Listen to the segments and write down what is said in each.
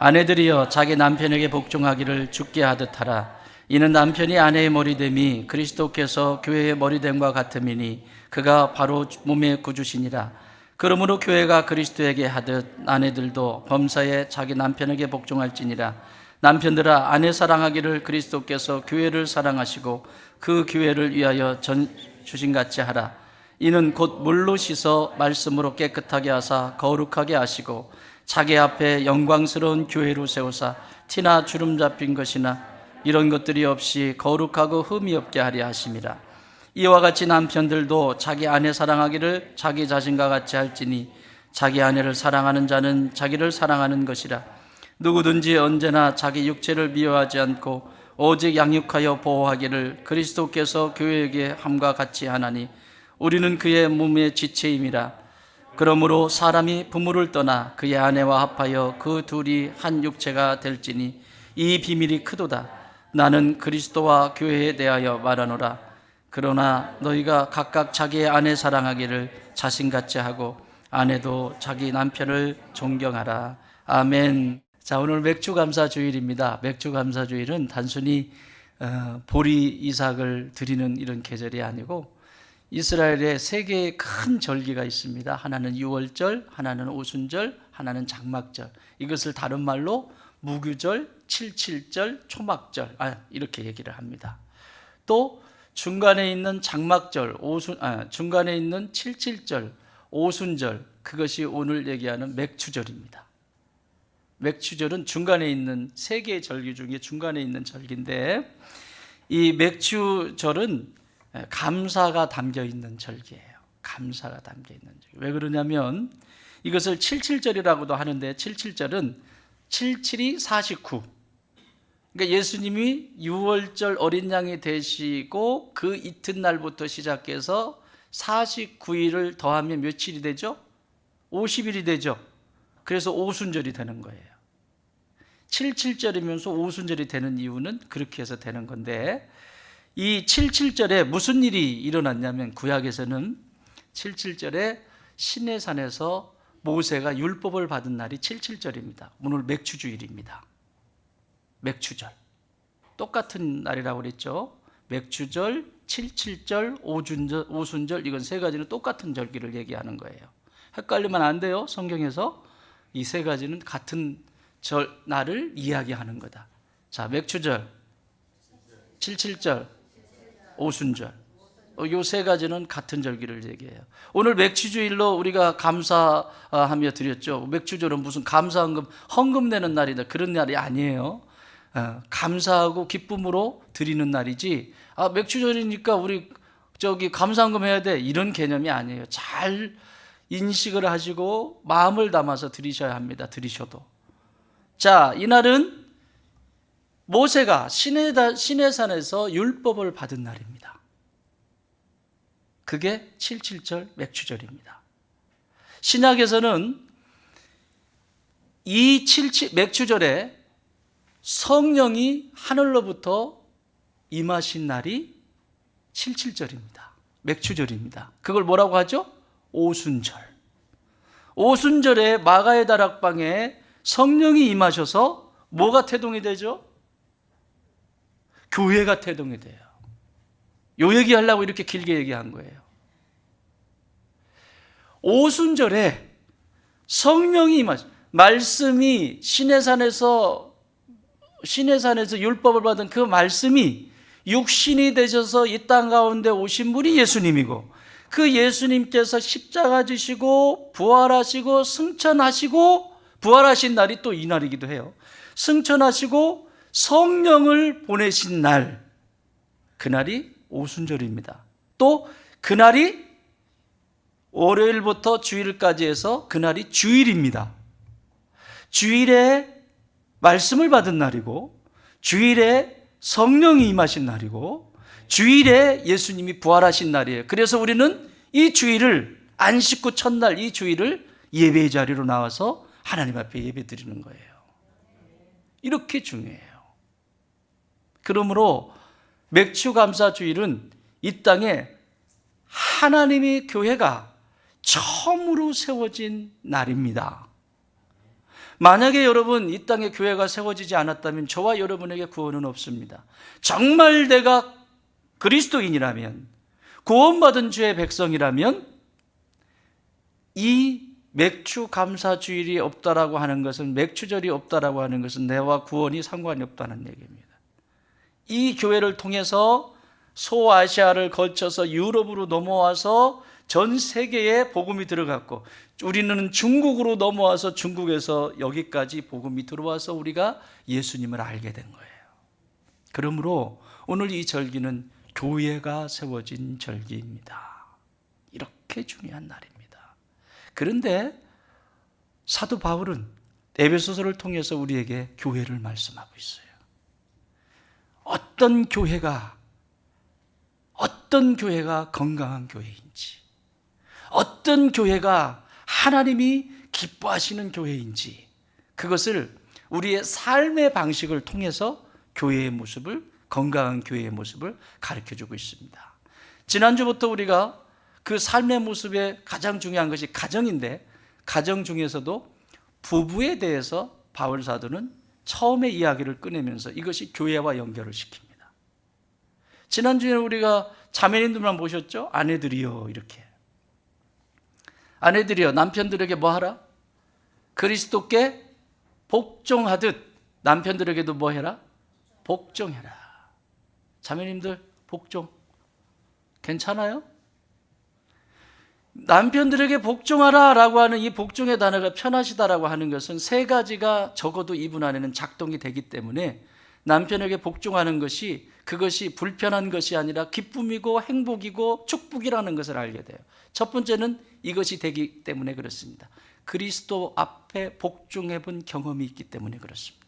아내들이여 자기 남편에게 복종하기를 주께 하듯 하라. 이는 남편이 아내의 머리됨이 그리스도께서 교회의 머리됨과 같음이니 그가 바로 몸의 구주시니라. 그러므로 교회가 그리스도에게 하듯 아내들도 범사에 자기 남편에게 복종할지니라. 남편들아 아내 사랑하기를 그리스도께서 교회를 사랑하시고 그 교회를 위하여 주신같이 하라. 이는 곧 물로 씻어 말씀으로 깨끗하게 하사 거룩하게 하시고 자기 앞에 영광스러운 교회로 세우사 티나 주름 잡힌 것이나 이런 것들이 없이 거룩하고 흠이 없게 하려 하심이라. 이와 같이 남편들도 자기 아내 사랑하기를 자기 자신과 같이 할지니 자기 아내를 사랑하는 자는 자기를 사랑하는 것이라. 누구든지 언제나 자기 육체를 미워하지 않고 오직 양육하여 보호하기를 그리스도께서 교회에게 함과 같이 하나니 우리는 그의 몸의 지체임이라. 그러므로 사람이 부모를 떠나 그의 아내와 합하여 그 둘이 한 육체가 될지니 이 비밀이 크도다. 나는 그리스도와 교회에 대하여 말하노라. 그러나 너희가 각각 자기의 아내 사랑하기를 자신같이 하고 아내도 자기 남편을 존경하라. 아멘. 자, 오늘 맥주감사주일입니다. 맥주감사주일은 단순히 보리 이삭을 드리는 이런 계절이 아니고 이스라엘에 세 개의 큰 절기가 있습니다. 하나는 유월절, 하나는 오순절, 하나는 장막절. 이것을 다른 말로 무교절, 칠칠절, 초막절 이렇게 얘기를 합니다. 또 중간에 있는 장막절, 중간에 있는 칠칠절, 오순절, 그것이 오늘 얘기하는 맥추절입니다. 맥추절은 중간에 있는 세 개의 절기 중에 중간에 있는 절기인데 이 맥추절은 감사가 담겨 있는 절기예요. 감사가 담겨 있는 절기. 왜 그러냐면 이것을 칠칠절이라고도 하는데 칠칠절은 77이 49. 그러니까 예수님이 유월절 어린 양이 되시고 그 이튿날부터 시작해서 49일을 더하면 며칠이 되죠? 50일이 되죠. 그래서 오순절이 되는 거예요. 77절이면서 오순절이 되는 이유는 그렇게 해서 되는 건데 이 77절에 무슨 일이 일어났냐면 구약에서는 77절에 시내산에서 모세가 율법을 받은 날이 77절입니다. 오늘 맥추주일입니다. 맥추절. 똑같은 날이라고 그랬죠. 맥추절, 77절, 오순절 이건 세 가지는 똑같은 절기를 얘기하는 거예요. 헷갈리면 안 돼요. 성경에서 이 세 가지는 같은 날을 이야기하는 거다. 자, 맥추절, 77절, 오순절. 이 세 가지는 같은 절기를 얘기해요. 오늘 맥추주일로 우리가 감사하며 드렸죠. 맥추절은 무슨 감사헌금, 헌금 내는 날이다. 그런 날이 아니에요. 감사하고 기쁨으로 드리는 날이지. 맥추절이니까 우리 감사헌금 해야 돼. 이런 개념이 아니에요. 잘 인식을 하시고 마음을 담아서 드리셔야 합니다. 드리셔도. 자, 이날은 모세가 시내산에서 율법을 받은 날입니다. 그게 77절 맥추절입니다. 신약에서는 이 맥추절에 성령이 하늘로부터 임하신 날이 77절입니다. 맥추절입니다. 그걸 뭐라고 하죠? 오순절. 오순절에 마가의 다락방에 성령이 임하셔서 뭐가 태동이 되죠? 교회가 태동이 돼요. 요 얘기하려고 이렇게 길게 얘기한 거예요. 오순절에 성령이 임하셔. 말씀이 시내산에서 율법을 받은 그 말씀이 육신이 되셔서 이 땅 가운데 오신 분이 예수님이고 그 예수님께서 십자가 지시고 부활하시고 승천하시고 부활하신 날이 또 이 날이기도 해요. 승천하시고 성령을 보내신 날, 그날이 오순절입니다. 또 그날이 월요일부터 주일까지 해서 그날이 주일입니다. 주일에 말씀을 받은 날이고 주일에 성령이 임하신 날이고 주일에 예수님이 부활하신 날이에요. 그래서 우리는 이 주일을 안식구 첫날 이 주일을 예배의 자리로 나와서 하나님 앞에 예배 드리는 거예요. 이렇게 중요해요. 그러므로 맥추감사주일은 이 땅에 하나님의 교회가 처음으로 세워진 날입니다. 만약에 여러분 이 땅에 교회가 세워지지 않았다면 저와 여러분에게 구원은 없습니다. 정말 내가 그리스도인이라면, 구원받은 주의 백성이라면 이 맥주 감사주일이 없다라고 하는 것은, 맥주절이 없다라고 하는 것은 내와 구원이 상관이 없다는 얘기입니다. 이 교회를 통해서 소아시아를 거쳐서 유럽으로 넘어와서 전 세계에 복음이 들어갔고, 우리는 중국으로 넘어와서 중국에서 여기까지 복음이 들어와서 우리가 예수님을 알게 된 거예요. 그러므로 오늘 이 절기는 교회가 세워진 절기입니다. 이렇게 중요한 날입니다. 그런데 사도 바울은 에베소서를 통해서 우리에게 교회를 말씀하고 있어요. 어떤 교회가 건강한 교회인지, 어떤 교회가 하나님이 기뻐하시는 교회인지, 그것을 우리의 삶의 방식을 통해서 교회의 모습을, 건강한 교회의 모습을 가르쳐주고 있습니다. 지난주부터 우리가 그 삶의 모습에 가장 중요한 것이 가정인데, 가정 중에서도 부부에 대해서 바울 사도는 처음에 이야기를 꺼내면서 이것이 교회와 연결을 시킵니다. 지난주에 우리가 자매님들만 보셨죠? 아내들이여, 이렇게. 아내들이여, 남편들에게 뭐 하라? 그리스도께 복종하듯 남편들에게도 뭐 해라? 복종해라. 자매님들 복종 괜찮아요? 남편들에게 복종하라 라고 하는 이 복종의 단어가 편하시다라고 하는 것은 세 가지가 적어도 이분 안에는 작동이 되기 때문에 남편에게 복종하는 것이, 그것이 불편한 것이 아니라 기쁨이고 행복이고 축복이라는 것을 알게 돼요. 첫 번째는 이것이 되기 때문에 그렇습니다. 그리스도 앞에 복종해 본 경험이 있기 때문에 그렇습니다.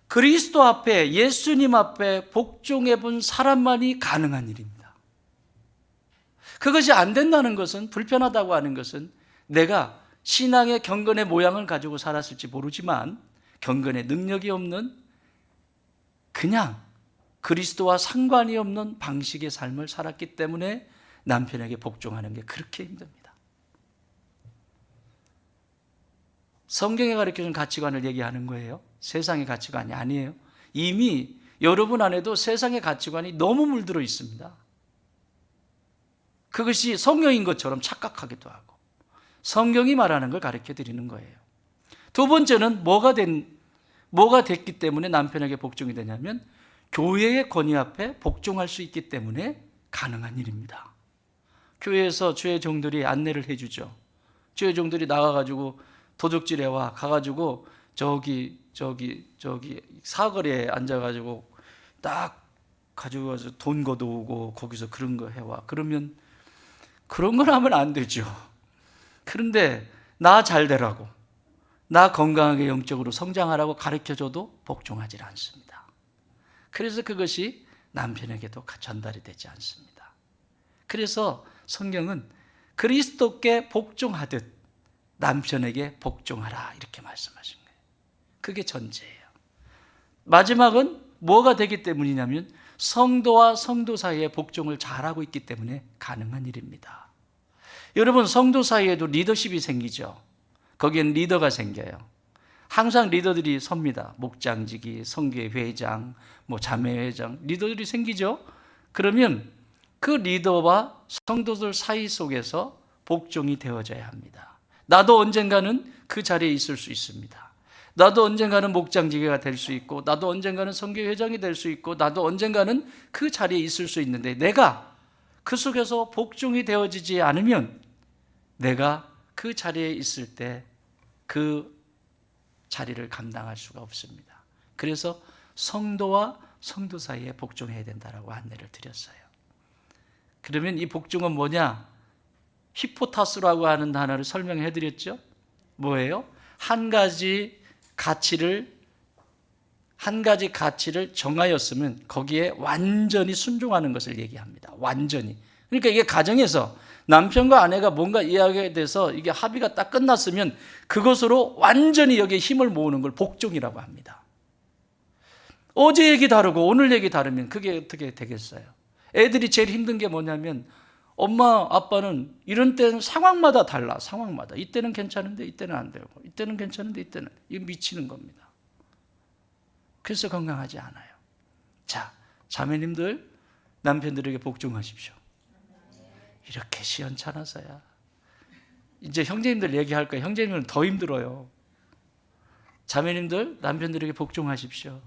그리스도 앞에, 예수님 앞에 복종해 본 사람만이 가능한 일입니다. 그것이 안 된다는 것은, 불편하다고 하는 것은 내가 신앙의 경건의 모양을 가지고 살았을지 모르지만 경건의 능력이 없는, 그냥 그리스도와 상관이 없는 방식의 삶을 살았기 때문에 남편에게 복종하는 게 그렇게 힘듭니다. 성경에 가르쳐준 가치관을 얘기하는 거예요. 세상의 가치관이 아니에요. 이미 여러분 안에도 세상의 가치관이 너무 물들어 있습니다. 그것이 성경인 것처럼 착각하기도 하고, 성경이 말하는 걸 가르쳐 드리는 거예요. 두 번째는 뭐가 됐기 때문에 남편에게 복종이 되냐면, 교회의 권위 앞에 복종할 수 있기 때문에 가능한 일입니다. 교회에서 주의 종들이 안내를 해주죠. 주의 종들이 나가가지고 도둑질해 와 가가지고 저기 사거리에 앉아가지고 딱 가지고 가서 돈 걷어오고 거기서 그런 거 해와. 그러면 그런 걸 하면 안 되죠. 그런데 나 잘 되라고, 나 건강하게 영적으로 성장하라고 가르쳐줘도 복종하지 않습니다. 그래서 그것이 남편에게도 전달이 되지 않습니다. 그래서 성경은 그리스도께 복종하듯 남편에게 복종하라, 이렇게 말씀하신 거예요. 그게 전제예요. 마지막은 뭐가 되기 때문이냐면, 성도와 성도 사이에 복종을 잘하고 있기 때문에 가능한 일입니다. 여러분, 성도 사이에도 리더십이 생기죠. 거기엔 리더가 생겨요. 항상 리더들이 섭니다. 목장지기, 성교회 회장, 자매회장, 리더들이 생기죠. 그러면 그 리더와 성도들 사이 속에서 복종이 되어져야 합니다. 나도 언젠가는 그 자리에 있을 수 있습니다. 나도 언젠가는 목장지기가 될 수 있고, 나도 언젠가는 성교회 회장이 될 수 있고, 나도 언젠가는 그 자리에 있을 수 있는데, 내가 그 속에서 복종이 되어지지 않으면 내가 그 자리에 있을 때 그 자리를 감당할 수가 없습니다. 그래서 성도와 성도 사이에 복종해야 된다라고 안내를 드렸어요. 그러면 이 복종은 뭐냐? 히포타스라고 하는 단어를 설명해 드렸죠. 뭐예요? 한 가지 가치를 정하였으면 거기에 완전히 순종하는 것을 얘기합니다. 완전히. 그러니까 이게 가정에서 남편과 아내가 뭔가 이야기에 대해서 이게 합의가 딱 끝났으면 그것으로 완전히 여기에 힘을 모으는 걸 복종이라고 합니다. 어제 얘기 다르고 오늘 얘기 다르면 그게 어떻게 되겠어요? 애들이 제일 힘든 게 뭐냐면, 엄마, 아빠는 이런 때는 상황마다 달라. 상황마다. 이때는 괜찮은데 이때는 안 되고, 이때는 괜찮은데 이때는. 이거 미치는 겁니다. 그래서 건강하지 않아요. 자, 자매님들, 남편들에게 복종하십시오. 이렇게 시원찮아서야. 이제 형제님들 얘기할 거예요. 형제님들은 더 힘들어요. 자매님들, 남편들에게 복종하십시오.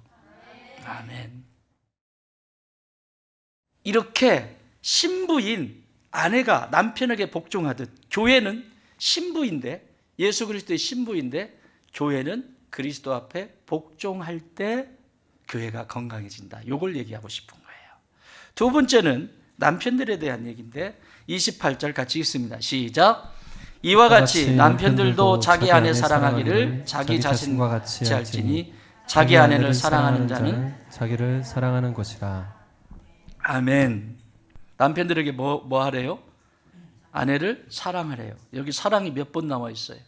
아멘. 이렇게 신부인 아내가 남편에게 복종하듯, 교회는 신부인데, 예수 그리스도의 신부인데, 교회는 그리스도 앞에 복종할 때 교회가 건강해진다. 이걸 얘기하고 싶은 거예요. 두 번째는 남편들에 대한 얘기인데 28절 같이 읽습니다. 시작. 이와 같이 남편들도 자기 아내 사랑하기를 자기 자신과 같이 할지니 자기 아내를 사랑하는 자는 자기를 사랑하는 것이라. 아멘. 남편들에게 뭐 하래요? 아내를 사랑하래요. 여기 사랑이 몇 번 나와 있어요?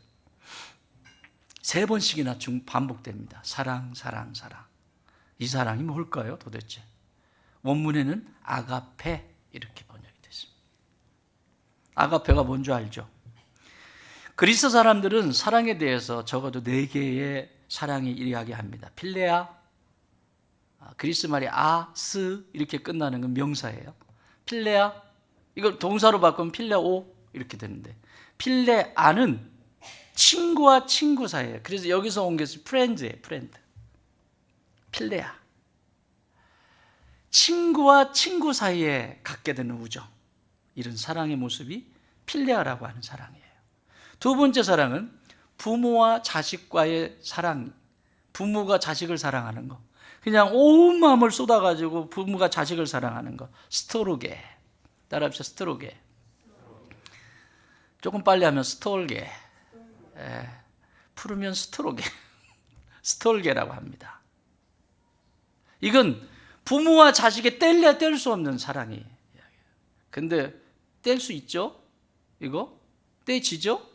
3번씩이나 반복됩니다. 사랑, 사랑, 사랑. 이 사랑이 뭘까요, 도대체? 원문에는 아가페 이렇게 번역이 됐습니다. 아가페가 뭔지 알죠? 그리스 사람들은 사랑에 대해서 적어도 4개의 사랑이 이야기합니다. 필레아, 그리스 말이 아스 이렇게 끝나는 건 명사예요. 필레아, 이걸 동사로 바꾸면 필레오 이렇게 되는데, 필레아는 친구와 친구 사이예요. 그래서 여기서 온 게 프렌드예요. 프렌드. 필레아. 친구와 친구 사이에 갖게 되는 우정, 이런 사랑의 모습이 필레아라고 하는 사랑이에요. 두 번째 사랑은 부모와 자식과의 사랑. 부모가 자식을 사랑하는 거, 그냥 온 마음을 쏟아가지고 부모가 자식을 사랑하는 거, 스토르게. 따라합시다. 스토르게. 조금 빨리 하면 스톨게, 풀으면 스토르게. 스톨게라고 합니다. 이건 부모와 자식의 뗄래야 뗄 수 없는 사랑이에요. 근데 뗄 수 있죠? 이거? 떼지죠?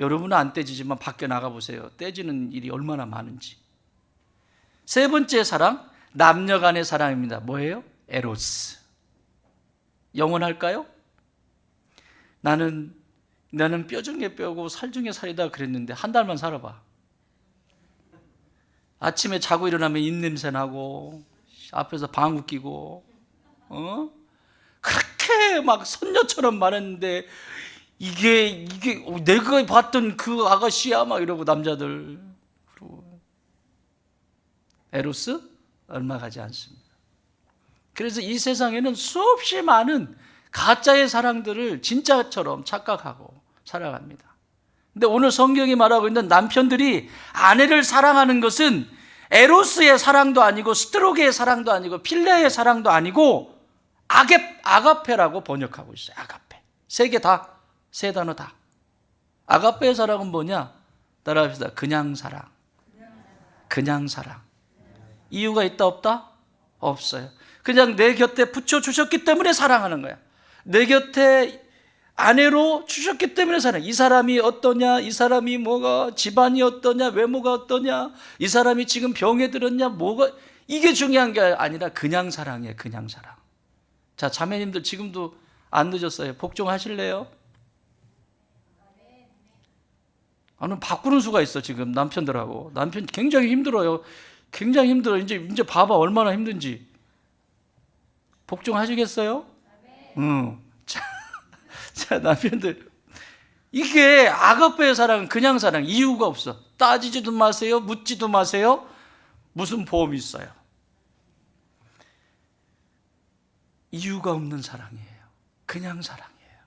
여러분은 안 떼지지만 밖에 나가보세요. 떼지는 일이 얼마나 많은지. 세 번째 사랑, 남녀 간의 사랑입니다. 뭐예요? 에로스. 영원할까요? 나는 뼈 중에 뼈고 살 중에 살이다 그랬는데 한 달만 살아봐. 아침에 자고 일어나면 입냄새 나고 앞에서 방귀 끼고 그렇게 막 손녀처럼 말했는데 이게 내가 봤던 그 아가씨야 막 이러고 남자들. 에로스 얼마 가지 않습니다. 그래서 이 세상에는 수없이 많은 가짜의 사랑들을 진짜처럼 착각하고 살아갑니다. 근데 오늘 성경이 말하고 있는 남편들이 아내를 사랑하는 것은 에로스의 사랑도 아니고 스트로게의 사랑도 아니고 필레의 사랑도 아니고 아가페라고 번역하고 있어요. 아가페. 세 단어 다. 아가페의 사랑은 뭐냐? 따라합시다. 그냥 사랑. 그냥 사랑. 이유가 있다 없다? 없어요. 그냥 내 곁에 붙여주셨기 때문에 사랑하는 거야. 내 곁에 아내로 주셨기 때문에 사랑. 이 사람이 어떠냐, 이 사람이 뭐가, 집안이 어떠냐, 외모가 어떠냐, 이 사람이 지금 병에 들었냐, 뭐가, 이게 중요한 게 아니라 그냥 사랑이에요. 그냥 사랑. 자, 자매님들 지금도 안 늦었어요. 복종하실래요? 나는 바꾸는 수가 있어. 지금 남편들하고. 남편 굉장히 힘들어요. 굉장히 힘들어. 이제 봐봐 얼마나 힘든지. 복종하시겠어요? 응. 자, 남편들, 이게 아가페의 사랑은 그냥 사랑. 이유가 없어. 따지지도 마세요. 묻지도 마세요. 무슨 보험이 있어요? 이유가 없는 사랑이에요. 그냥 사랑이에요.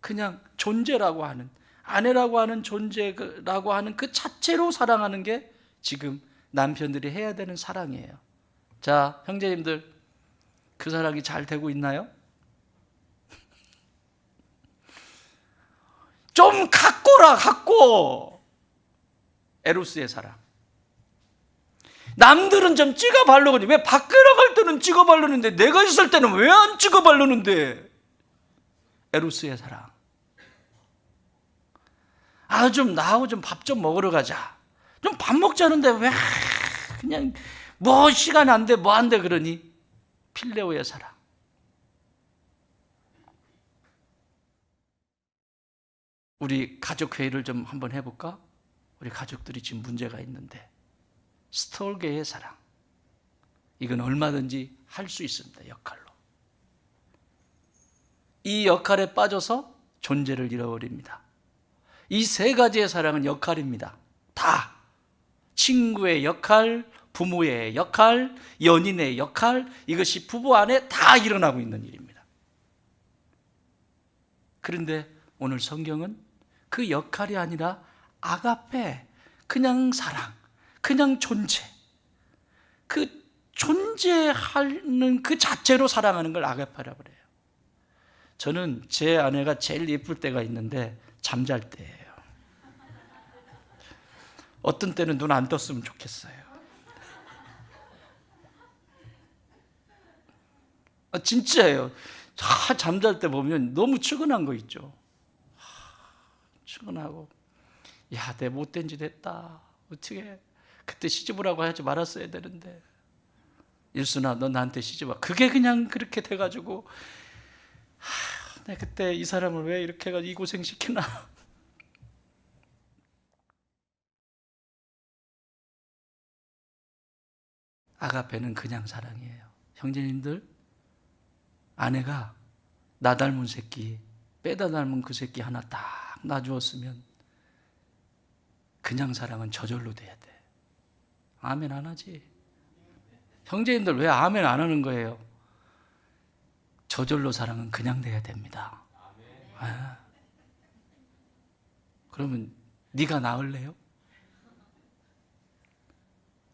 그냥 존재라고 하는, 아내라고 하는 존재라고 하는 그 자체로 사랑하는 게 지금 남편들이 해야 되는 사랑이에요. 자, 형제님들, 그 사랑이 잘 되고 있나요? 좀 갖고 에로스의 사랑. 남들은 좀 찍어 바르거니 왜 밖에 나갈 때는 찍어 바르는데 내가 있을 때는 왜 안 찍어 바르는데? 에로스의 사랑. 좀 나하고 좀 밥 좀 먹으러 가자. 좀 밥 먹자는데 왜 그냥 뭐 시간 안 돼, 뭐 안 돼 그러니? 필레오의 사랑. 우리 가족 회의를 좀 한번 해볼까? 우리 가족들이 지금 문제가 있는데 스톨게의 사랑, 이건 얼마든지 할 수 있습니다. 역할로. 이 역할에 빠져서 존재를 잃어버립니다. 이 세 가지의 사랑은 역할입니다. 다 친구의 역할, 부모의 역할, 연인의 역할, 이것이 부부 안에 다 일어나고 있는 일입니다. 그런데 오늘 성경은 그 역할이 아니라 아가페, 그냥 사랑, 그냥 존재, 그 존재하는 그 자체로 사랑하는 걸 아가페라고 그래요. 저는 제 아내가 제일 예쁠 때가 있는데 잠잘 때예요. 어떤 때는 눈 안 떴으면 좋겠어요. 진짜예요. 잠잘 때 보면 너무 측은한 거 있죠. 측은하고, 야, 내 못된 짓 했다. 어떻게 그때 시집오라고 하지 말았어야 되는데, 일순아 너 나한테 시집와. 그게 그냥 그렇게 돼가지고, 내가 그때 이 사람을 왜 이렇게 해가지고 이 고생시키나. 아가페는 그냥 사랑이에요. 형제님들, 아내가 나 닮은 새끼, 빼다 닮은 그 새끼 하나 딱 놔주었으면 그냥 사랑은 저절로 돼야 돼. 아멘 안 하지? 형제님들 왜 아멘 안 하는 거예요? 저절로 사랑은 그냥 돼야 됩니다. 아. 그러면 네가 나을래요?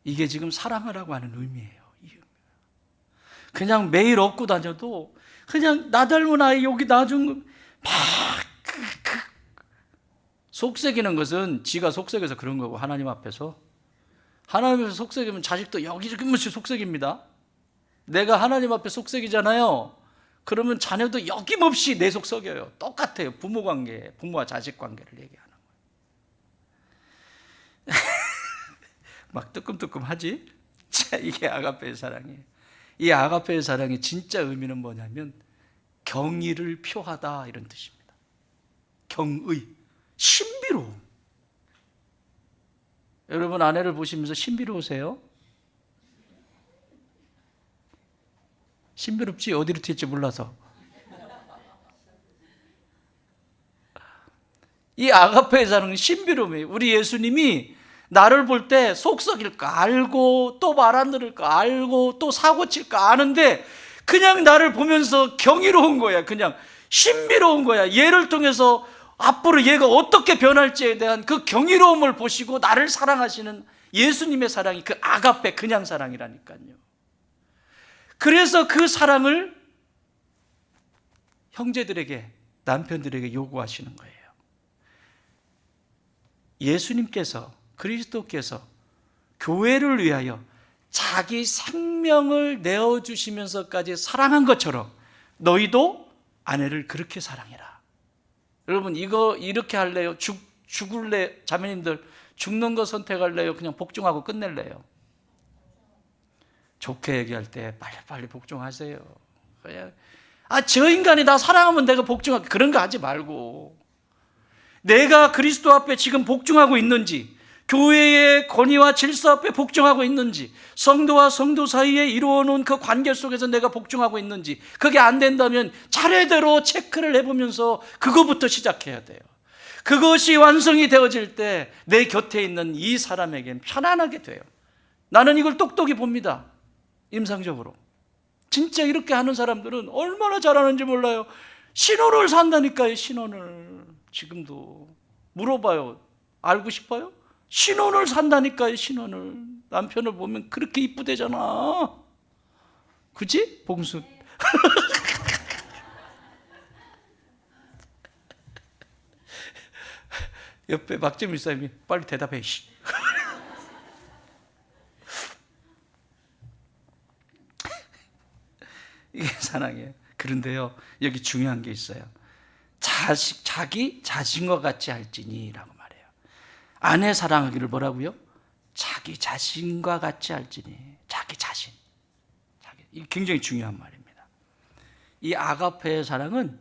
이게 지금 사랑하라고 하는 의미예요. 그냥 매일 업고 다녀도 그냥 나 닮은 아이 여기 놔준 막 속삭이는 것은 지가 속삭여서 그런 거고, 하나님 앞에서 속삭이면 자식도 여기저기 속삭입니다. 내가 하나님 앞에 속삭이잖아요. 그러면 자녀도 여김없이 내 속 썩여요. 똑같아요. 부모 관계, 부모와 자식 관계를 얘기하는 거예요. 막 뜨끔뜨끔하지? 자, 이게 아가페의 사랑이에요. 이 아가페의 사랑의 진짜 의미는 뭐냐면 경의를 표하다, 이런 뜻입니다. 경의, 신비로움. 여러분 아내를 보시면서 신비로우세요? 신비롭지? 어디로 튈지 몰라서. 이 아가페의 사랑은 신비로움이에요. 우리 예수님이 나를 볼 때 속 썩일 거 알고, 또 말 안 들을 거 알고, 또 사고 칠 거 아는데 그냥 나를 보면서 경이로운 거야. 그냥 신비로운 거야. 얘를 통해서 앞으로 얘가 어떻게 변할지에 대한 그 경이로움을 보시고 나를 사랑하시는 예수님의 사랑이 그 아가페, 그냥 사랑이라니까요. 그래서 그 사랑을 형제들에게, 남편들에게 요구하시는 거예요. 예수님께서, 그리스도께서 교회를 위하여 자기 생명을 내어주시면서까지 사랑한 것처럼 너희도 아내를 그렇게 사랑해라. 여러분 이거 이렇게 할래요? 죽을래? 자매님들 죽는 거 선택할래요? 그냥 복종하고 끝낼래요? 좋게 얘기할 때 빨리빨리 복종하세요. 그냥 저 인간이 나 사랑하면 내가 복종할게, 그런 거 하지 말고, 내가 그리스도 앞에 지금 복종하고 있는지, 교회의 권위와 질서 앞에 복종하고 있는지, 성도와 성도 사이에 이루어놓은 그 관계 속에서 내가 복종하고 있는지, 그게 안 된다면 차례대로 체크를 해보면서 그거부터 시작해야 돼요. 그것이 완성이 되어질 때 내 곁에 있는 이 사람에겐 편안하게 돼요. 나는 이걸 똑똑히 봅니다. 임상적으로. 진짜 이렇게 하는 사람들은 얼마나 잘하는지 몰라요. 신혼을 산다니까요. 신혼을. 지금도 물어봐요. 알고 싶어요? 신혼을 산다니까요. 신혼을. 남편을 보면 그렇게 이쁘대잖아. 그치? 봉수. 옆에 박재민 사님이 빨리 대답해. 이게 사랑이에요. 그런데요, 여기 중요한 게 있어요. 자기 자신과 같이 할지니라고 말해요. 아내 사랑하기를 뭐라고요? 자기 자신과 같이 할지니. 자기 자신. 이게 굉장히 중요한 말입니다. 이 아가페의 사랑은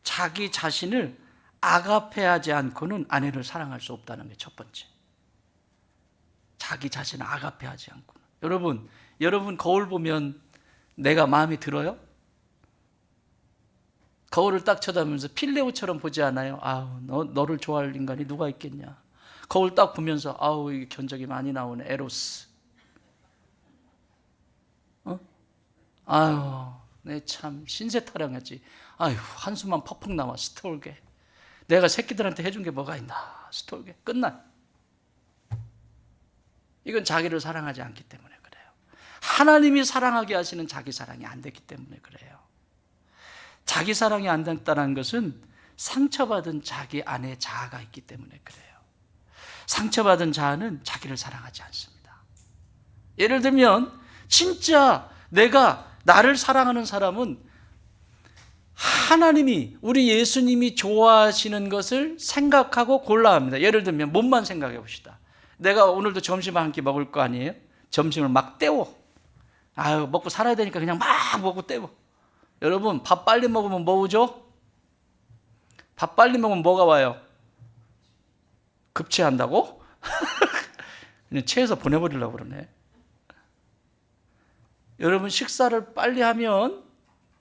자기 자신을 아가페하지 않고는 아내를 사랑할 수 없다는 게 첫 번째. 자기 자신을 아가페하지 않고는. 여러분 거울 보면 내가 마음에 들어요? 거울을 딱 쳐다보면서 필레오처럼 보지 않아요? 아우, 너를 좋아할 인간이 누가 있겠냐. 거울 딱 보면서 아우, 이게 견적이 많이 나오네. 에로스. 아유, 내 참 신세 타령했지. 아유, 한숨만 퍽퍽 나와. 스톨게. 내가 새끼들한테 해준 게 뭐가 있나. 스톨게. 끝나. 이건 자기를 사랑하지 않기 때문에 그래요. 하나님이 사랑하게 하시는 자기 사랑이 안 됐기 때문에 그래요. 자기 사랑이 안 됐다는 것은 상처받은 자기 안에 자아가 있기 때문에 그래요. 상처받은 자아는 자기를 사랑하지 않습니다. 예를 들면 진짜 내가 나를 사랑하는 사람은 하나님이, 우리 예수님이 좋아하시는 것을 생각하고 골라야 합니다. 예를 들면 몸만 생각해 봅시다. 내가 오늘도 점심 한 끼 먹을 거 아니에요? 점심을 막 때워. 아유, 먹고 살아야 되니까 그냥 막 먹고 때워. 여러분, 밥 빨리 먹으면 뭐 오죠? 밥 빨리 먹으면 뭐가 와요? 급체한다고? 그냥 체해서 보내버리려고 그러네. 여러분, 식사를 빨리 하면,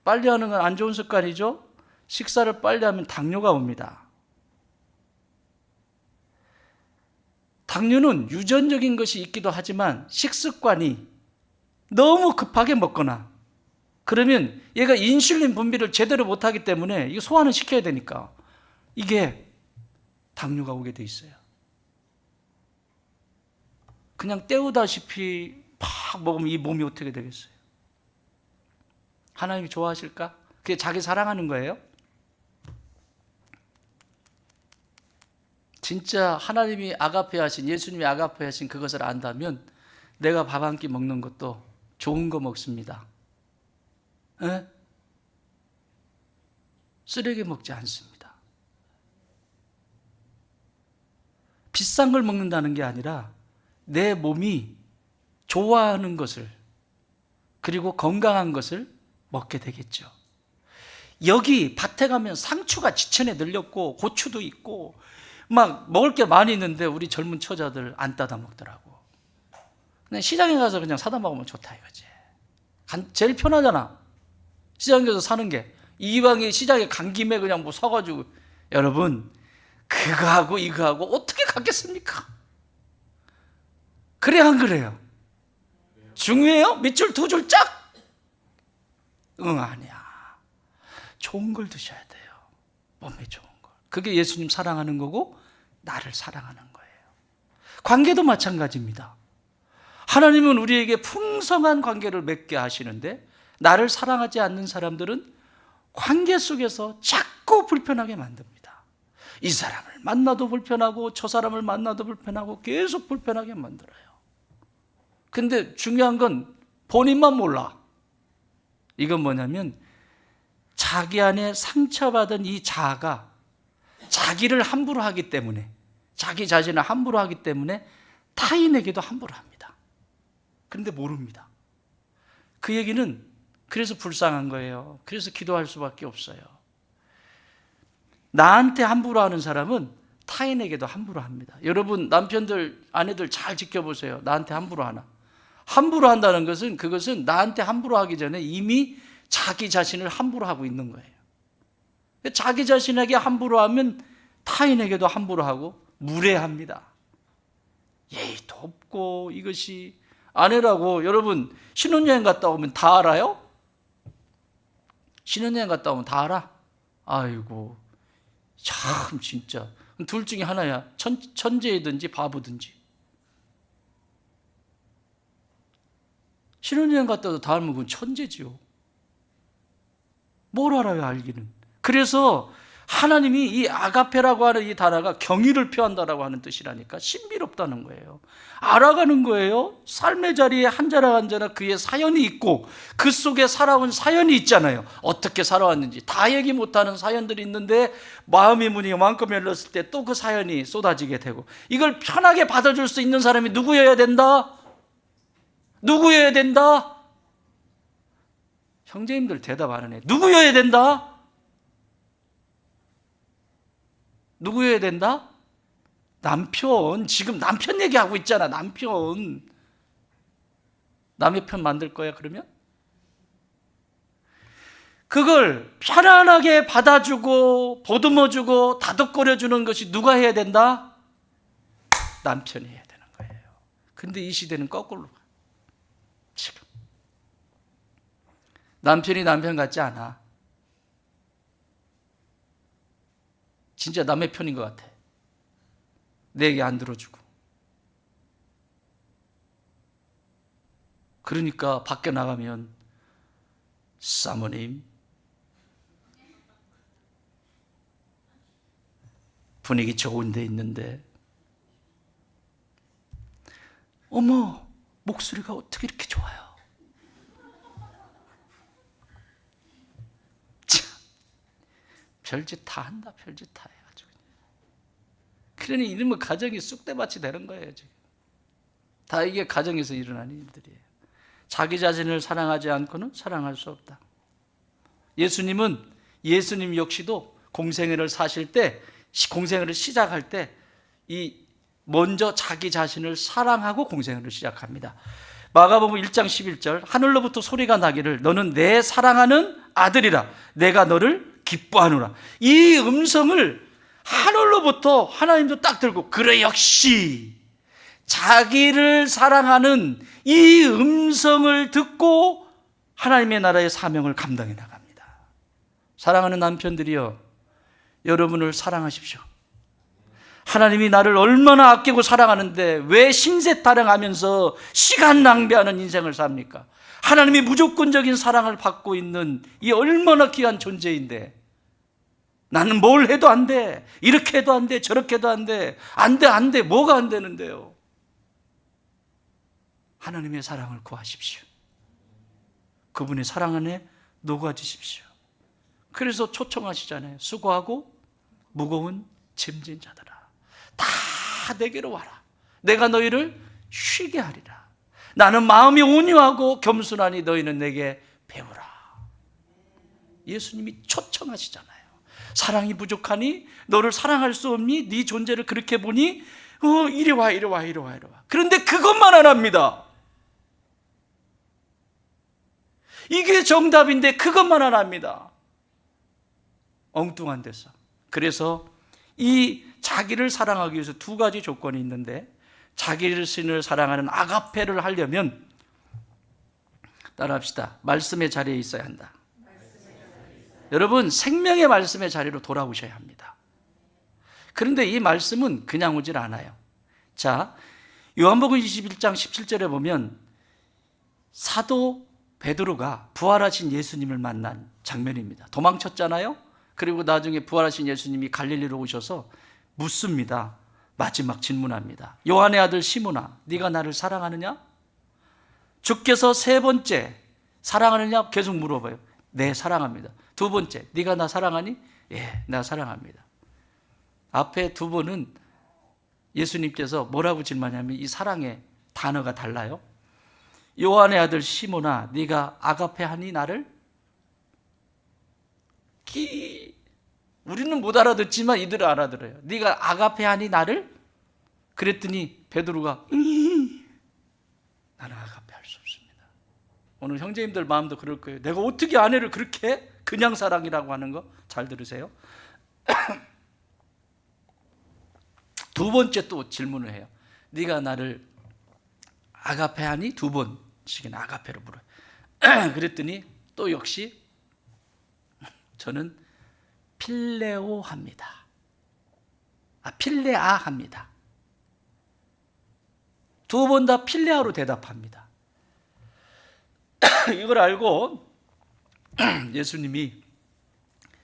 빨리 하는 건 안 좋은 습관이죠? 식사를 빨리 하면 당뇨가 옵니다. 당뇨는 유전적인 것이 있기도 하지만 식습관이 너무 급하게 먹거나 그러면 얘가 인슐린 분비를 제대로 못하기 때문에 이거 소화는 시켜야 되니까 이게 당뇨가 오게 돼 있어요. 그냥 때우다시피 팍 먹으면 이 몸이 어떻게 되겠어요? 하나님이 좋아하실까? 그게 자기 사랑하는 거예요? 진짜 하나님이 아가페 하신, 예수님이 아가페 하신 그것을 안다면 내가 밥 한 끼 먹는 것도 좋은 거 먹습니다. 에? 쓰레기 먹지 않습니다. 비싼 걸 먹는다는 게 아니라 내 몸이 좋아하는 것을, 그리고 건강한 것을 먹게 되겠죠. 여기 밭에 가면 상추가 지천에 늘렸고 고추도 있고 막 먹을 게 많이 있는데 우리 젊은 처자들 안 따다 먹더라고. 그냥 시장에 가서 그냥 사다 먹으면 좋다 이거지. 제일 편하잖아. 시장에 가서 사는 게. 이왕에 시장에 간 김에 그냥 뭐 사가지고. 여러분, 그거하고 이거하고 어떻게 같겠습니까? 그래 안 그래요? 중요해요? 밑줄 두 줄 짝? 응, 아니야. 좋은 걸 드셔야 돼요. 몸에 좋은 걸. 그게 예수님 사랑하는 거고 나를 사랑하는 거예요. 관계도 마찬가지입니다. 하나님은 우리에게 풍성한 관계를 맺게 하시는데 나를 사랑하지 않는 사람들은 관계 속에서 자꾸 불편하게 만듭니다. 이 사람을 만나도 불편하고 저 사람을 만나도 불편하고 계속 불편하게 만들어요. 근데 중요한 건 본인만 몰라. 이건 뭐냐면 자기 안에 상처받은 이 자아가 자기를 함부로 하기 때문에, 자기 자신을 함부로 하기 때문에 타인에게도 함부로 합니다. 그런데 모릅니다. 그 얘기는 그래서 불쌍한 거예요. 그래서 기도할 수밖에 없어요. 나한테 함부로 하는 사람은 타인에게도 함부로 합니다. 여러분, 남편들, 아내들 잘 지켜보세요. 나한테 함부로 하나? 함부로 한다는 것은 그것은 나한테 함부로 하기 전에 이미 자기 자신을 함부로 하고 있는 거예요. 자기 자신에게 함부로 하면 타인에게도 함부로 하고 무례합니다. 예의도 없고. 이것이 아내라고. 여러분, 신혼여행 갔다 오면 다 알아요? 신혼여행 갔다 오면 다 알아? 아이고, 참 진짜 둘 중에 하나야. 천재이든지 바보든지. 신혼여행 갔다 와도 다 알면 그건 천재지요. 뭘 알아요, 알기는. 그래서 하나님이 이 아가페라고 하는 이 단어가 경의를 표한다라고 하는 뜻이라니까. 신비롭다는 거예요. 알아가는 거예요. 삶의 자리에 한 자락 한 자락 그의 사연이 있고 그 속에 살아온 사연이 있잖아요. 어떻게 살아왔는지 다 얘기 못하는 사연들이 있는데 마음의 문이 만큼 열렸을 때 또 그 사연이 쏟아지게 되고, 이걸 편하게 받아줄 수 있는 사람이 누구여야 된다? 누구여야 된다? 형제님들 대답 안 하네. 누구여야 된다? 누구 해야 된다? 남편. 지금 남편 얘기하고 있잖아. 남편. 남의 편 만들 거야 그러면? 그걸 편안하게 받아주고 보듬어주고 다독거려주는 것이 누가 해야 된다? 남편이 해야 되는 거예요. 근데 이 시대는 거꾸로 가. 지금 남편이 남편 같지 않아. 진짜 남의 편인 것 같아. 내 얘기 안 들어주고. 그러니까 밖에 나가면 사모님 분위기 좋은 데 있는데 어머 목소리가 어떻게 이렇게 좋아요. 참, 별짓 다 한다. 별짓 다 해가지고. 그러니 이러면 가정이 쑥대밭이 되는 거예요. 지금 다 이게 가정에서 일어나는 일들이에요. 자기 자신을 사랑하지 않고는 사랑할 수 없다. 예수님 역시도 공생애를 사실 때, 공생애를 시작할 때 먼저 자기 자신을 사랑하고 공생애를 시작합니다. 마가복음 1장 11절 하늘로부터 소리가 나기를 너는 내 사랑하는 아들이라 내가 너를 기뻐하노라. 이 음성을 하늘로부터 하나님도 딱 들고 그래 역시 자기를 사랑하는 이 음성을 듣고 하나님의 나라의 사명을 감당해 나갑니다. 사랑하는 남편들이여, 여러분을 사랑하십시오. 하나님이 나를 얼마나 아끼고 사랑하는데 왜 신세 타령하면서 시간 낭비하는 인생을 삽니까? 하나님이 무조건적인 사랑을 받고 있는 이 얼마나 귀한 존재인데 나는 뭘 해도 안 돼. 이렇게 해도 안 돼. 저렇게 해도 안 돼. 안 돼. 뭐가 안 되는데요? 하나님의 사랑을 구하십시오. 그분의 사랑 안에 녹아지십시오. 그래서 초청하시잖아요. 수고하고 무거운 짐진 자들아 다 내게로 와라. 내가 너희를 쉬게 하리라. 나는 마음이 온유하고 겸손하니 너희는 내게 배우라. 예수님이 초청하시잖아요. 사랑이 부족하니 너를 사랑할 수 없니? 네 존재를 그렇게 보니 이리 와. 그런데 그것만 안 합니다. 이게 정답인데 그것만 안 합니다. 엉뚱한 데서. 그래서 이 자기를 사랑하기 위해서 두 가지 조건이 있는데, 자기를 신을 사랑하는 아가페를 하려면 따라합시다. 말씀의 자리에 있어야 한다. 여러분, 생명의 말씀의 자리로 돌아오셔야 합니다. 그런데 이 말씀은 그냥 오질 않아요. 자, 요한복음 21장 17절에 보면 사도 베드로가 부활하신 예수님을 만난 장면입니다. 도망쳤잖아요. 그리고 나중에 부활하신 예수님이 갈릴리로 오셔서 묻습니다. 마지막 질문합니다. 요한의 아들 시몬아, 네가 나를 사랑하느냐? 주께서 세 번째 사랑하느냐? 계속 물어봐요. 네, 사랑합니다. 두 번째, 네가 나 사랑하니? 예, 나 사랑합니다. 앞에 두 번은 예수님께서 뭐라고 질문하냐면 이 사랑의 단어가 달라요. 요한의 아들 시몬아, 네가 아가페 하니 나를? 우리는 못 알아듣지만 이들은 알아들어요. 네가 아가페 하니 나를? 그랬더니 베드로가 나는 아가페 할 수 없습니다. 오늘 형제님들 마음도 그럴 거예요. 내가 어떻게 아내를 그렇게 그냥 사랑이라고 하는 거? 잘 들으세요. 두 번째 또 질문을 해요. 네가 나를 아가페 하니? 두 번씩이나 아가페로 물어요. 그랬더니 또 역시 저는 필레오 합니다. 필레아 합니다. 두 번 다 필레아로 대답합니다. 이걸 알고 예수님이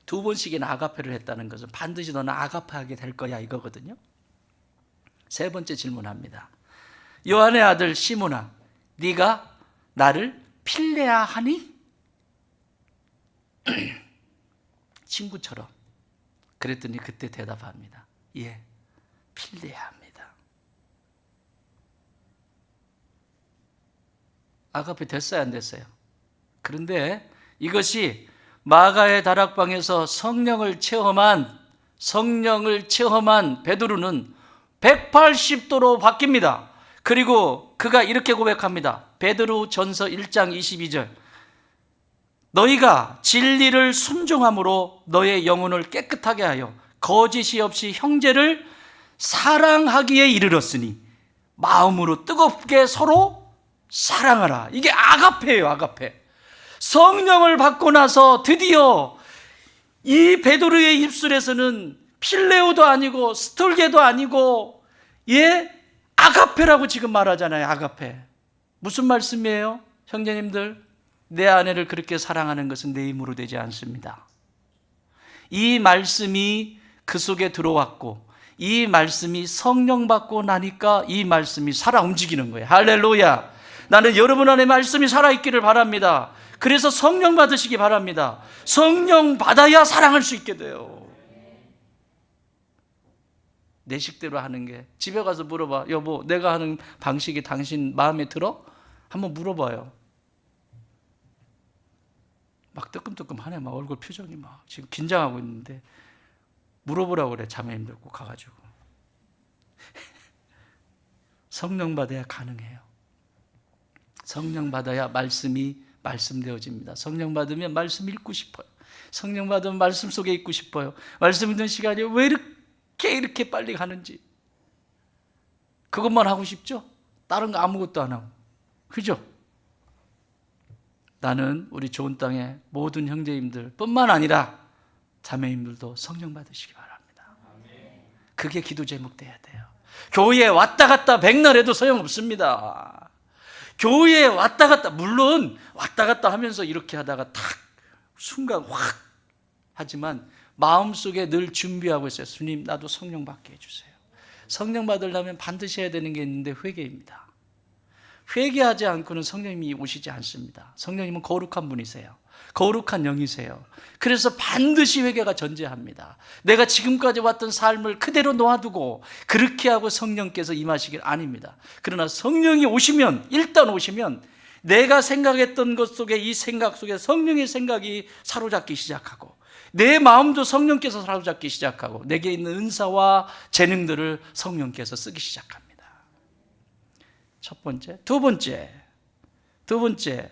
두 번씩이나 아가페를 했다는 것은 반드시 너는 아가페하게 될 거야 이거거든요. 세 번째 질문합니다. 요한의 아들 시몬아, 네가 나를 필레아 하니? 친구처럼. 그랬더니 그때 대답합니다. 예, 필레아합니다. 아가페 됐어요, 안 됐어요? 그런데 이것이 마가의 다락방에서 성령을 체험한 성령을 체험한 베드로는 180도로 바뀝니다. 그리고 그가 이렇게 고백합니다. 베드로전서 1장 22절. 너희가 진리를 순종함으로 너의 영혼을 깨끗하게 하여 거짓이 없이 형제를 사랑하기에 이르렀으니 마음으로 뜨겁게 서로 사랑하라. 이게 아가페예요, 아가페. 성령을 받고 나서 드디어 이 베드로의 입술에서는 필레오도 아니고 스톨게도 아니고 아가페라고 지금 말하잖아요. 아가페. 무슨 말씀이에요? 형제님들, 내 아내를 그렇게 사랑하는 것은 내 힘으로 되지 않습니다. 이 말씀이 그 속에 들어왔고 이 말씀이 성령 받고 나니까 이 말씀이 살아 움직이는 거예요. 할렐루야. 나는 여러분 안에 말씀이 살아있기를 바랍니다. 그래서 성령 받으시기 바랍니다. 성령 받아야 사랑할 수 있게 돼요. 내 식대로 하는 게, 집에 가서 물어봐. 여보, 내가 하는 방식이 당신 마음에 들어? 한번 물어봐요. 막 뜨끔뜨끔하네. 막 얼굴 표정이 막 지금 긴장하고 있는데 물어보라고 그래. 자매님들 꼭 가가지고. 성령 받아야 가능해요. 성령 받아야 말씀이 말씀되어집니다. 성령 받으면 말씀 읽고 싶어요. 성령 받으면 말씀 속에 있고 싶어요. 말씀 읽는 시간이 왜 이렇게 빨리 가는지. 그것만 하고 싶죠? 다른 거 아무것도 안 하고. 그죠? 나는 우리 좋은 땅의 모든 형제님들 뿐만 아니라 자매님들도 성령 받으시기 바랍니다. 그게 기도 제목 돼야 돼요. 교회에 왔다 갔다 백날 해도 소용없습니다. 교회에 왔다 갔다, 물론 왔다 갔다 하면서 이렇게 하다가 탁 순간 확 하지만 마음속에 늘 준비하고 있어요. 주님, 나도 성령 받게 해주세요. 성령 받으려면 반드시 해야 되는 게 있는데 회개입니다. 회개하지 않고는 성령님이 오시지 않습니다. 성령님은 거룩한 분이세요. 거룩한 영이세요. 그래서 반드시 회개가 전제합니다. 내가 지금까지 왔던 삶을 그대로 놓아두고 그렇게 하고 성령께서 임하시길 아닙니다. 그러나 성령이 오시면, 일단 오시면 내가 생각했던 것 속에, 이 생각 속에 성령의 생각이 사로잡기 시작하고 내 마음도 성령께서 사로잡기 시작하고 내게 있는 은사와 재능들을 성령께서 쓰기 시작합니다. 첫 번째. 두 번째,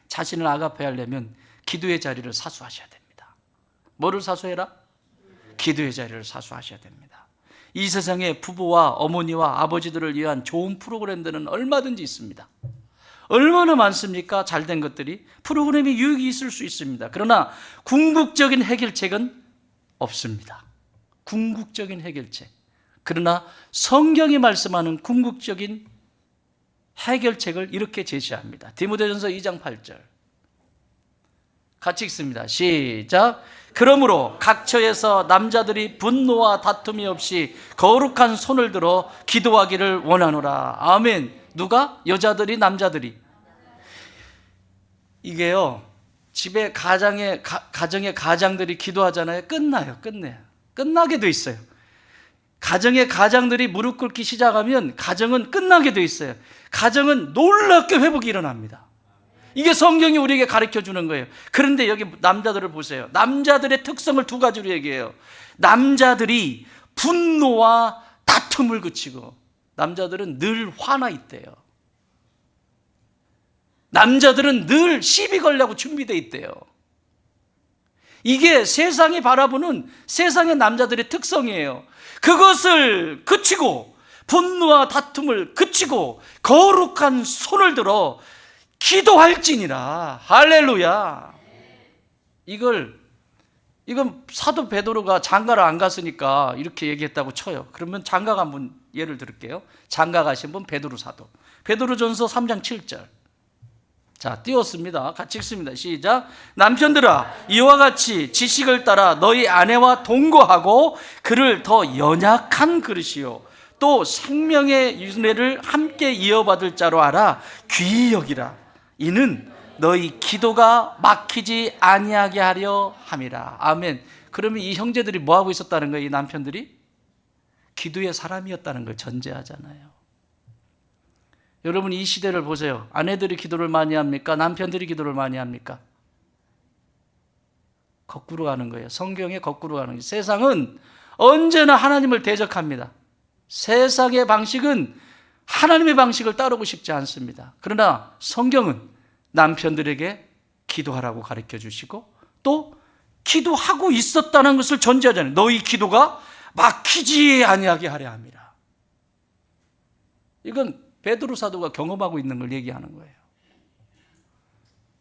자신을 아가페 하려면 기도의 자리를 사수하셔야 됩니다. 뭐를 사수해라? 기도의 자리를 사수하셔야 됩니다. 이 세상에 부부와 어머니와 아버지들을 위한 좋은 프로그램들은 얼마든지 있습니다. 얼마나 많습니까? 잘된 것들이. 프로그램이 유익이 있을 수 있습니다. 그러나 궁극적인 해결책은 없습니다. 궁극적인 해결책. 그러나 성경이 말씀하는 궁극적인 해결책을 이렇게 제시합니다. 디모데전서 2장 8절 같이 읽습니다. 시작. 그러므로 각 처에서 남자들이 분노와 다툼이 없이 거룩한 손을 들어 기도하기를 원하노라. 아멘. 누가? 여자들이, 남자들이. 이게요, 집에 가정의 가장들이 기도하잖아요. 끝나요. 끝나게 돼 있어요. 가정의 가장들이 무릎 꿇기 시작하면 가정은 끝나게 돼 있어요. 가정은 놀랍게 회복이 일어납니다. 이게 성경이 우리에게 가르쳐 주는 거예요. 그런데 여기 남자들을 보세요. 남자들의 특성을 두 가지로 얘기해요. 남자들이 분노와 다툼을 그치고, 남자들은 늘 화나 있대요. 남자들은 늘 시비 걸려고 준비되어 있대요. 이게 세상이 바라보는 세상의 남자들의 특성이에요. 그것을 그치고, 분노와 다툼을 그치고 거룩한 손을 들어 기도할지니라. 할렐루야. 이건 사도 베드로가 장가를 안 갔으니까 이렇게 얘기했다고 쳐요. 그러면 장가 간 분 예를 들을게요. 장가 가신 분 베드로 사도. 베드로전서 3장 7절. 자, 띄웠습니다. 같이 읽습니다. 시작. 남편들아, 이와 같이 지식을 따라 너희 아내와 동거하고 그를 더 연약한 그릇이요 또 생명의 윤회를 함께 이어받을 자로 알아 귀히 여기라. 이는 너희 기도가 막히지 아니하게 하려 함이라. 아멘. 그러면 이 형제들이 뭐 하고 있었다는 거예요? 이 남편들이 기도의 사람이었다는 걸 전제하잖아요. 여러분, 이 시대를 보세요. 아내들이 기도를 많이 합니까? 남편들이 기도를 많이 합니까? 거꾸로 가는 거예요. 성경에 거꾸로 가는 거예요. 세상은 언제나 하나님을 대적합니다. 세상의 방식은 하나님의 방식을 따르고 싶지 않습니다. 그러나 성경은 남편들에게 기도하라고 가르쳐 주시고 또 기도하고 있었다는 것을 전제하잖아요. 너희 기도가 막히지 아니하게 하려 함이라. 이건 베드로 사도가 경험하고 있는 걸 얘기하는 거예요.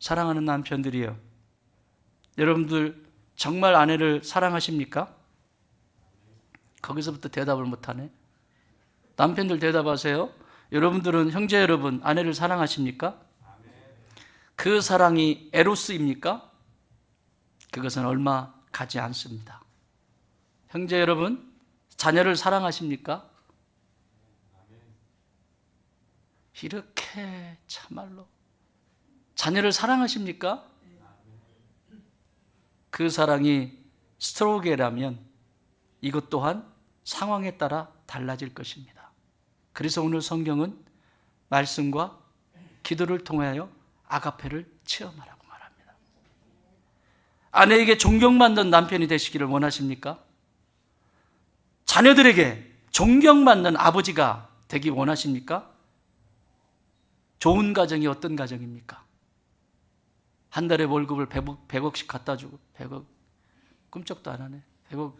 사랑하는 남편들이요, 여러분들 정말 아내를 사랑하십니까? 거기서부터 대답을 못하네. 남편들 대답하세요. 여러분들은, 형제 여러분, 아내를 사랑하십니까? 그 사랑이 에로스입니까? 그것은 얼마 가지 않습니다. 형제 여러분, 자녀를 사랑하십니까? 이렇게 참말로 자녀를 사랑하십니까? 그 사랑이 스트로게라면 이것 또한 상황에 따라 달라질 것입니다. 그래서 오늘 성경은 말씀과 기도를 통하여 아가페를 체험하라고 말합니다. 아내에게 존경받는 남편이 되시기를 원하십니까? 자녀들에게 존경받는 아버지가 되기 원하십니까? 좋은 가정이 어떤 가정입니까? 한 달에 월급을 100억씩 갖다 주고, 100억 꿈쩍도 안 하네. 100억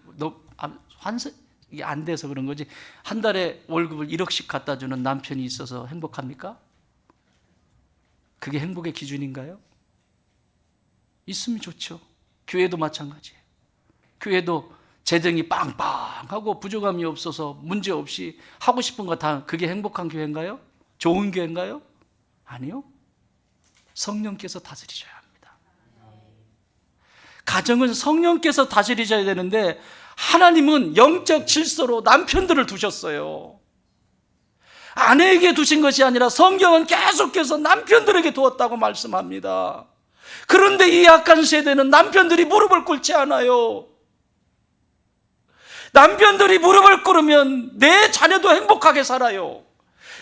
환세 이게 안 돼서 그런 거지. 한 달에 월급을 1억씩 갖다 주는 남편이 있어서 행복합니까? 그게 행복의 기준인가요? 있으면 좋죠. 교회도 마찬가지예요. 교회도 재정이 빵빵하고 부족함이 없어서 문제 없이 하고 싶은 거 다, 그게 행복한 교회인가요? 좋은 교회인가요? 아니요. 성령께서 다스리셔야 합니다. 가정은 성령께서 다스리셔야 되는데 하나님은 영적 질서로 남편들을 두셨어요. 아내에게 두신 것이 아니라 성경은 계속해서 남편들에게 두었다고 말씀합니다. 그런데 이 약한 세대는 남편들이 무릎을 꿇지 않아요. 남편들이 무릎을 꿇으면 내 자녀도 행복하게 살아요.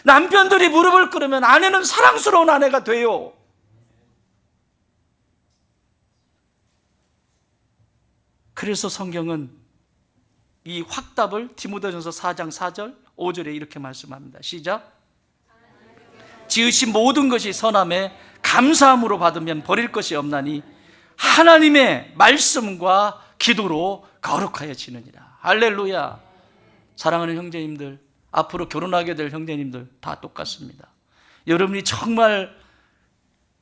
남편들이 무릎을 꿇으면 아내는 사랑스러운 아내가 돼요. 그래서 성경은 이 확답을 디모데전서 4장 4절 5절에 이렇게 말씀합니다. 시작. 지으신 모든 것이 선함에 감사함으로 받으면 버릴 것이 없나니 하나님의 말씀과 기도로 거룩하여 지느니라. 할렐루야. 사랑하는 형제님들, 앞으로 결혼하게 될 형제님들 다 똑같습니다. 여러분이 정말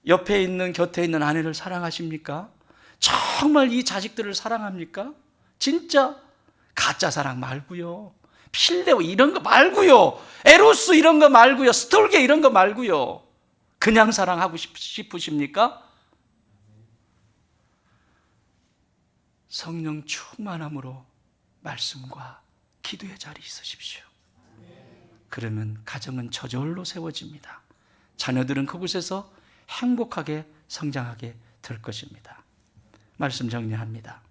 옆에 있는, 곁에 있는 아내를 사랑하십니까? 정말 이 자식들을 사랑합니까? 진짜 가짜 사랑 말고요, 필레오 이런 거 말고요, 에로스 이런 거 말고요, 스톨게 이런 거 말고요, 그냥 사랑하고 싶으십니까? 성령 충만함으로 말씀과 기도의 자리에 있으십시오. 그러면 가정은 저절로 세워집니다. 자녀들은 그곳에서 행복하게 성장하게 될 것입니다. 말씀 정리합니다.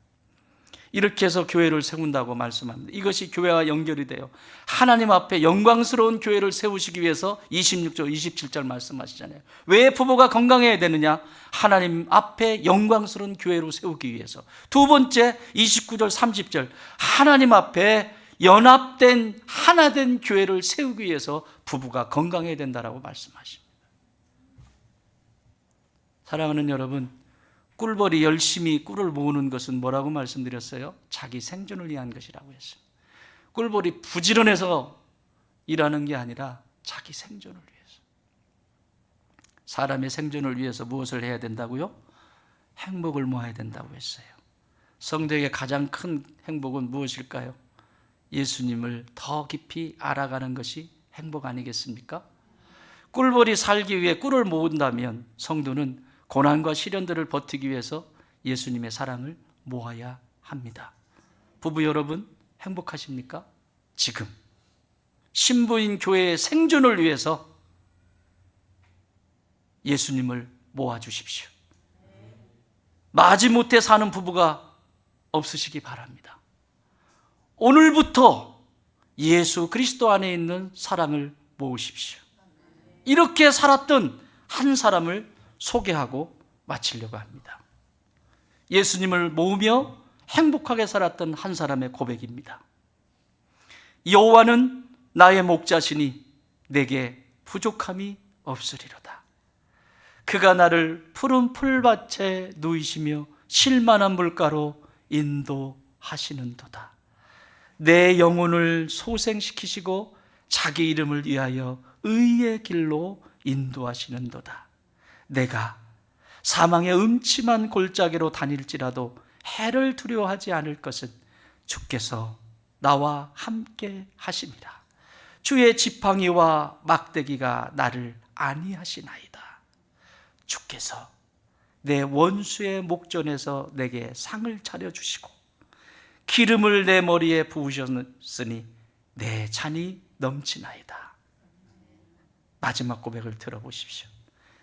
이렇게 해서 교회를 세운다고 말씀합니다. 이것이 교회와 연결이 돼요. 하나님 앞에 영광스러운 교회를 세우시기 위해서 26절, 27절 말씀하시잖아요. 왜 부부가 건강해야 되느냐? 하나님 앞에 영광스러운 교회로 세우기 위해서. 두 번째 29절, 30절 하나님 앞에 연합된 하나된 교회를 세우기 위해서 부부가 건강해야 된다라고 말씀하십니다. 사랑하는 여러분, 꿀벌이 열심히 꿀을 모으는 것은 뭐라고 말씀드렸어요? 자기 생존을 위한 것이라고 했어요. 꿀벌이 부지런해서 일하는 게 아니라 자기 생존을 위해서. 사람의 생존을 위해서 무엇을 해야 된다고요? 행복을 모아야 된다고 했어요. 성도에게 가장 큰 행복은 무엇일까요? 예수님을 더 깊이 알아가는 것이 행복 아니겠습니까? 꿀벌이 살기 위해 꿀을 모은다면 성도는 고난과 시련들을 버티기 위해서 예수님의 사랑을 모아야 합니다. 부부 여러분, 행복하십니까? 지금 신부인 교회의 생존을 위해서 예수님을 모아주십시오. 마지못해 사는 부부가 없으시기 바랍니다. 오늘부터 예수 그리스도 안에 있는 사랑을 모으십시오. 이렇게 살았던 한 사람을 소개하고 마치려고 합니다. 예수님을 모으며 행복하게 살았던 한 사람의 고백입니다. 여호와는 나의 목자시니 내게 부족함이 없으리로다. 그가 나를 푸른 풀밭에 누이시며 쉴만한 물가로 인도하시는도다. 내 영혼을 소생시키시고 자기 이름을 위하여 의의 길로 인도하시는도다. 내가 사망의 음침한 골짜기로 다닐지라도 해를 두려워하지 않을 것은 주께서 나와 함께 하심이라. 주의 지팡이와 막대기가 나를 안위하시나이다. 주께서 내 원수의 목전에서 내게 상을 차려주시고 기름을 내 머리에 부으셨으니 내 잔이 넘치나이다. 마지막 고백을 들어보십시오.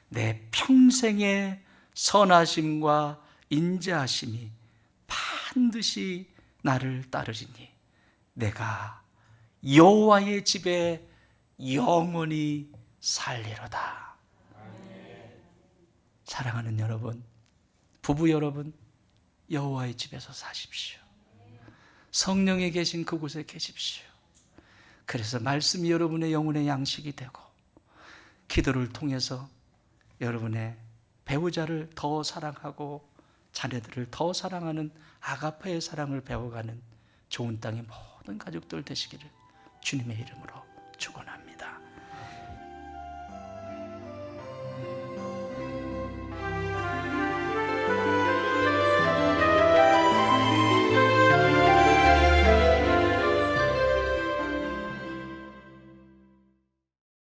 내 평생의 선하심과 인자하심이 반드시 나를 따르리니 내가 여호와의 집에 영원히 살리로다. 사랑하는 여러분, 부부 여러분, 여호와의 집에서 사십시오. 성령에 계신 그곳에 계십시오. 그래서 말씀이 여러분의 영혼의 양식이 되고 기도를 통해서 여러분의 배우자를 더 사랑하고 자녀들을 더 사랑하는 아가페의 사랑을 배워가는 좋은 땅의 모든 가족들 되시기를 주님의 이름으로 축원합니다.